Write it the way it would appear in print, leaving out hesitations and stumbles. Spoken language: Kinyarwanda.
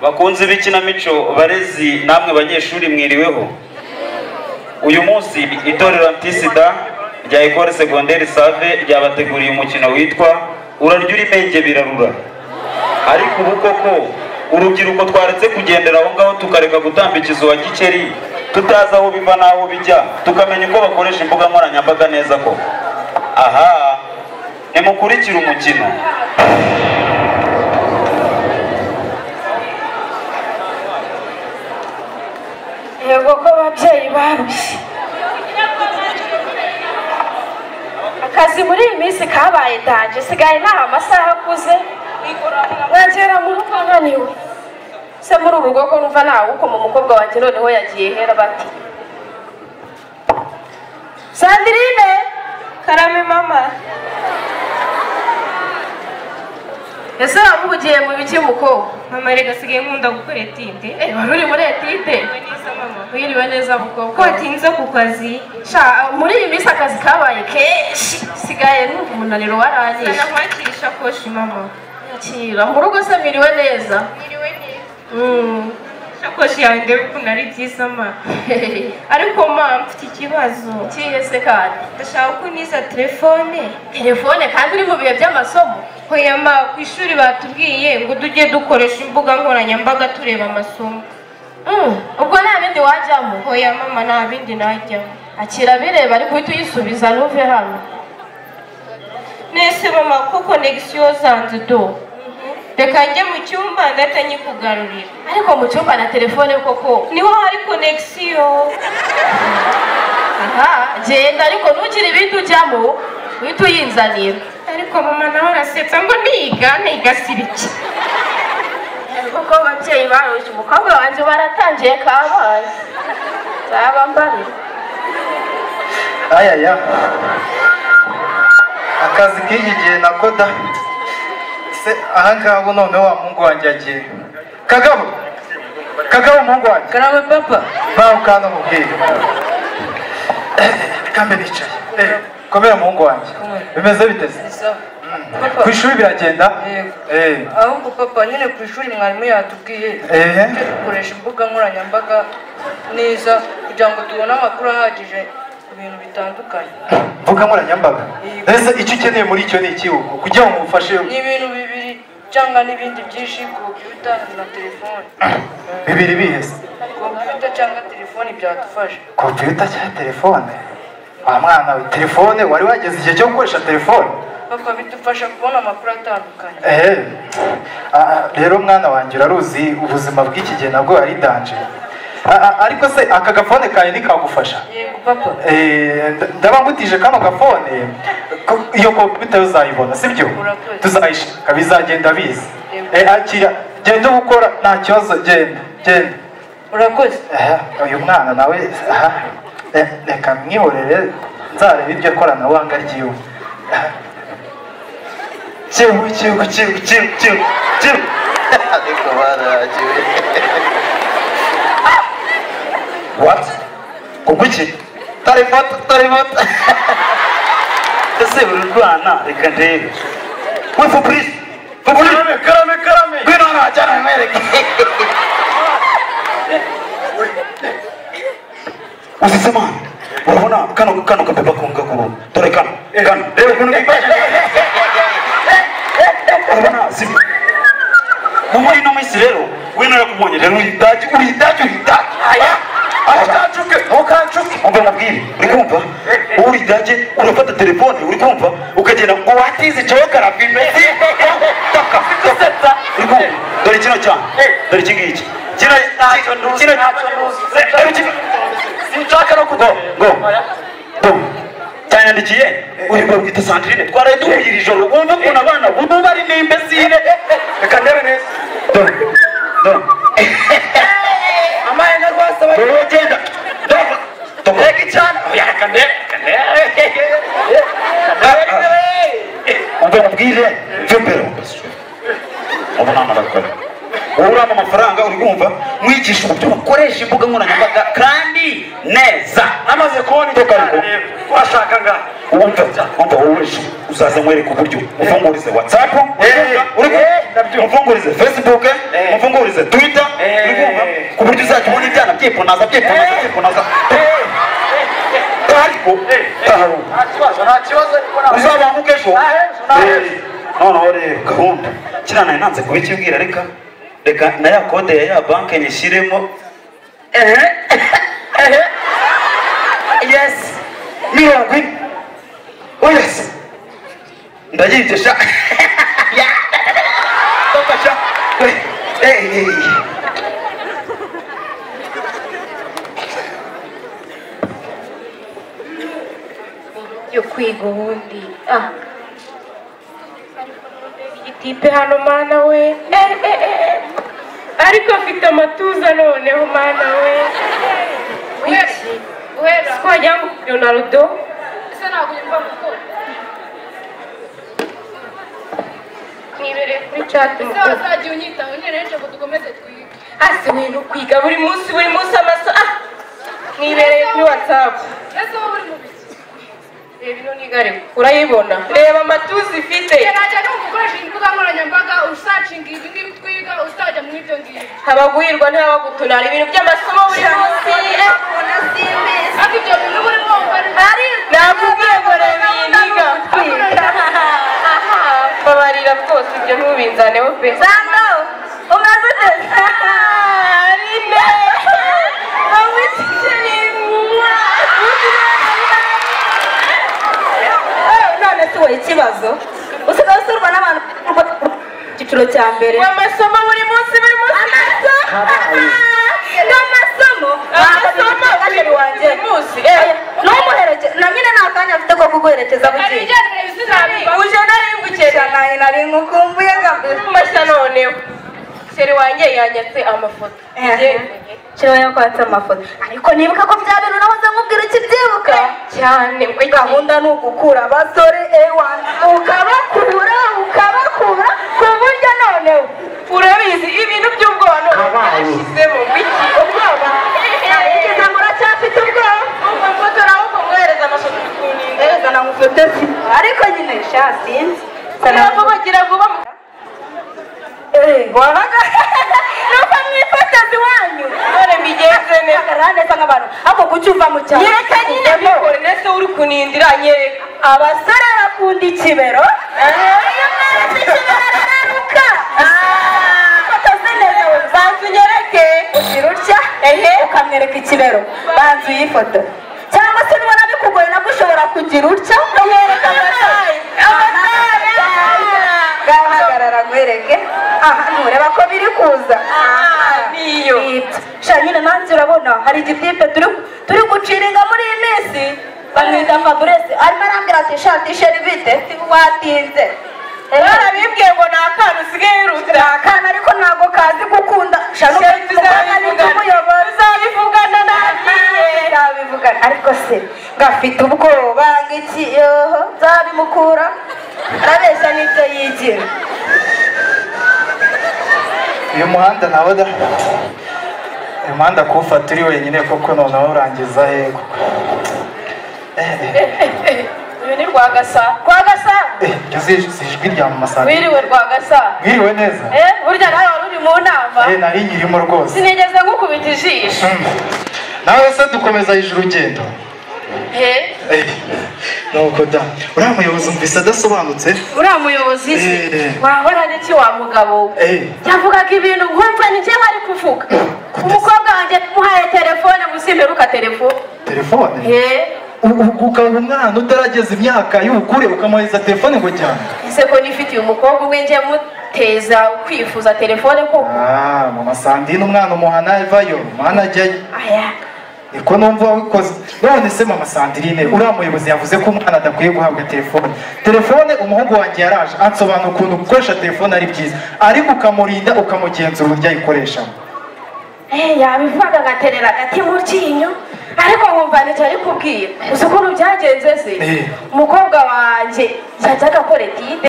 bakunze ibikinamico barezi namwe banyeshuri mwiriweho. Uyu munsi itorero Antisida rya Ecole Secondaire Save ryabateguriye umukino witwa Urarya Urimenge Birarura. Ariko ubu koko urubyiruko twaretse kugendera aho ngaho tukareka gutambikiza uwa Gikeri tutazi aho biva n'aho bijya, tukamenya uko bakoresha imbuga nkoranyambaga neza ko. Aha nimukurikira umukino. Yego ko ababyeyi barushye, akazi muri iyi minsi kabaye danje, sigaye nta amasaha akuze mwagera mu rugo naniwe. Se muri uru rugo ko numva nawe uko mu mukobwa wanjye noneho yagiye hera bati Sandrine. Karame mama. Ese wamugiye mu biki mukobwa? Mama rega sigaye nkunda gukora etide. Wari uri muri etide? Neza mama. Wiriwe neza mukobwa. Ko watinze ku kazi? Sha muri iyi minsi akazi kabaye kenshi, sigaye numva umunaniro waranyishe. Sana kwakira ishakoshi mama. Yakira mu rugo se mwiriwe neza? Mwiriwe neza. Ishakoshi yawe ndebe ukuntu ari byiza ma. Ariko ma mfite ikibazo. Kihe se kandi? Ndashaka ko niza telefone. Telefone kandi uri mu bihe by'amasomo? Hoya ma, ku ishuri batubwiye ngo tujye dukoresha imbuga nkoranyambaga tureba amasomo. Ubwo nta bindi wajyamo? Hoya mama, nta bindi najyamo. Akira bireba ariko uhita uyisubiza ntuve hano. Nese mama ko connection zanze do. Reka njye mu cyumba ndahita nyikugarurira. Ariko mu cyumba na telefone koko niho hari connection. Aha, genda ariko ntugire ibindi ujyamo uhita uyinzanira. Ariko mama nawe arasetsa ngo niga siriki. Kuko ababyeyi barushye, umukobwa wanjye baratangiye kabaye. Zaba mbari. Ayaya. Akazi k'iki gihe nakoda. Se ahangaho noneho wa mungu wanjye yagiye. Kagabo mungu wanjye. Karame papa. Ba ukana mubwire. Kambe bicaye. Komera mungu wanjye. Bimeze biteze? Ku ishuri biragenda? Ahubwo papa nyine ku ishuri mwarimu yatubwiye dukoresha imbuga nkoranyambaga neza kugira ngo tubone amakuru ahagije ku bintu bitandukanye. Imbuga nkoranyambaga? Ese icyo ukeneye muri icyo ni iki ubu kugira ngo umufashe? Ni ibintu bibiri cyangwa n'ibindi byinshi, kompiyuta na telefone. Bibiri bihese? Kompiyuta cyangwa telefone byadufasha. Kompiyuta cyangwa telefone? Wa mwana we, telefone wari wageze igihe cyo gukoresha telefone? Papa bidufasha kubona amakuru atandukanye. Rero mwana wanjye uraruzi ubuzima bw'iki gihe nabwo ari danje. Ariko se aka gafone kawe ntikagufasha? Yego papa. Ndaba ngutije kano gafone, iyo kompiyuta yo uzayibona sibyo? Tuzayishaka bizagenda biza. Akira genda ukora nta kibazo, genda. Urakoze. Uyu mwana nawe reka mwihorere nzareba iryo koranabuhanga ryiwe. Chiu. Ariko baragiwe. What? Kuguki? Tarifata. Ese uri rwana reka ndebe. We Fabrice. Karame. Gwino na jana mwereke. Usisema urabona kano kabeba kongakuru. Dore kano. Reba kuno gifasha. Urabona sibi. Muri no minsi rero wino yakubonye rero uhidaje. Aya. Ukancuke. Umva nabwire. Uri kumva? Uhidaje urafata telefone uri kumva ukagenda ngo watize cyo karafime. Taka. Uri kumva? Dore kino cyane. Dore kingiki. Kino sinshaka no kugo. Cyanyandikiye uri bwite Sandrine twaraye duhira ijoro wumva kuna abana bubu bari n'imbesire. Reka ndebe neza. Amaye na rwose bari genda. Reka cyane. Reka ndebe. Umva nabwire Fembero. Ubona amakuru. Urama amafaranga uri kumva mwigisha uburyo bakoresha imbuga nkoranyambaga kandi neza. Amaze kubona icyo kariko washaka nga umva wowe uzaza mwereka uburyo ufungurize WhatsApp, uri mufungurize Facebook, mufungurize Twitter byiponaza ariko nta kibazo uzabanguke ejo noneho rero gahunda kiriya nawe nanze kubikibwira reka na ya kode ya ya banki nyishyiremo yes 70 oh yes ndayigesha tokasha yo kwiga ubundi igitipe hano mana we ariko afite amatuza noneho mana we Uhera. twajya ngo Ronaldo Ese ntabwo yumva kuko. nibereye kuri chat Ese wazajya unyita unyereje ngo dukomeze twige. hasi wintu kwiga buri munsi amaso nibereye kuri WhatsApp Ese wowe uri mu biki? reba ino nigare urayibona reba amatuza ifite Najya no gukoresha imbuga nkoranyambaga usacinga ibi ngibi twiga usajya mu ibyo ngibyo. habaguhirwa ntihabagutunara ibintu by'amasomo buri munsi Ariko ibyo bintu burimo ari nakubwiye ngo reba iyi niga babarira rwose ibyo ntubinzaneho pe Sando, umaze ute? Arine None se wowe ikibazo usigaye usurwa n'abantu icyiciro cya mbere amasomo buri munsi n'amasomo buri wanjye munsi n'umuherekeza na nyine nta kanya afite ko kuguherekeza bugiye uje narimbukira naye nari ngukumbuye ngambere mashya noneho seri wanjye yanyatse amafoto Shiro yakwatse amafoto ariko nibuka ko bya bintu nahoze nkubwira ukibyibuka cyane gahunda ni ugukura abasore ukabakura ku buryo noneho urabizi ibintu by'ubwoba byashyizemo biki ubwoba ntekereza ngo uracyafite ubwoba umufotora ahubwo mwohereza amafoto kuninda erega namufoto ariko nyine sha sinzi ntabwo bagira vuba wabaga nuko mwifotozi wanyu none mbigenze neza agaragara neza nk'abantu ahubwo kuki uva mu cyaro nyereka nyine bikore nese uri kunindira nyereka abasore bakunda ikibero iyo mweretse ikibero araruka fotozi neza we banza unyereke ugira utya ukamwereka ikibero banza uyifoto cyangwa se nubona bikugoye nabwo ushobora kugira utya ukamwereka gahagarara nkwereke aha ntureba ko biri kuza niyo sha nyine nanjye urabona hari igitipe turi guciringa muri iyi minsi bamwita Fabrice arimo arambwira ati shatishe ribite watinze barabibwiye ngo ni akana usigaye ruta akana ariko ntabwo kazi gukunda tuzabivugana nagiye ntabivugana ariko se gafite ubwoba ng'iki yoho nzabimukura arabeshya n'ibyo yigira uyu muhanda nawe uyu muhanda kuwufata uri wenyine koko noneho urangiza yego Uyu ni Rwagasa. si ijwi rya mama Sandrine Wiriwe Rwagasa. mwiriwe neza Burya nawe wari uri mu nama. nari nyirimo rwose Sinigeze ngukubita ijisho. nawe se dukomeza ijuru urugendo nuko da uriya muyobozi umvise adasobanutse Uriya muyobozi se wahora n'iki wa mugabo yavugaga ibintu nkumva ni njye bari kuvuga umukobwa wanjye muhaye telefone musimperuka telefone ukaba umwana utarageza imyaka y'ubukure ukamuhereza telefone ngo cyane ese ko nifitiye umukobwa umwe njye muteza kwifuza telefone koko mama Sandrine umwana umuhana avayo umwana ajyayo niko numva wabikoze none se mama Sandrine uriya muyobozi yavuze ko umwana adakwiye guhabwa telefone umuhungu wanjye yaraje ansobanura ukuntu gukoresha telefone ari byiza ariko ukamurinda ukamugenzura uburyo ayikoresha yabivuga agaterera agati mu ryinyo ariko nkumva nicyo ari kubwira uzi ukuntu byagenze se umukobwa wanjye yajyaga akora etide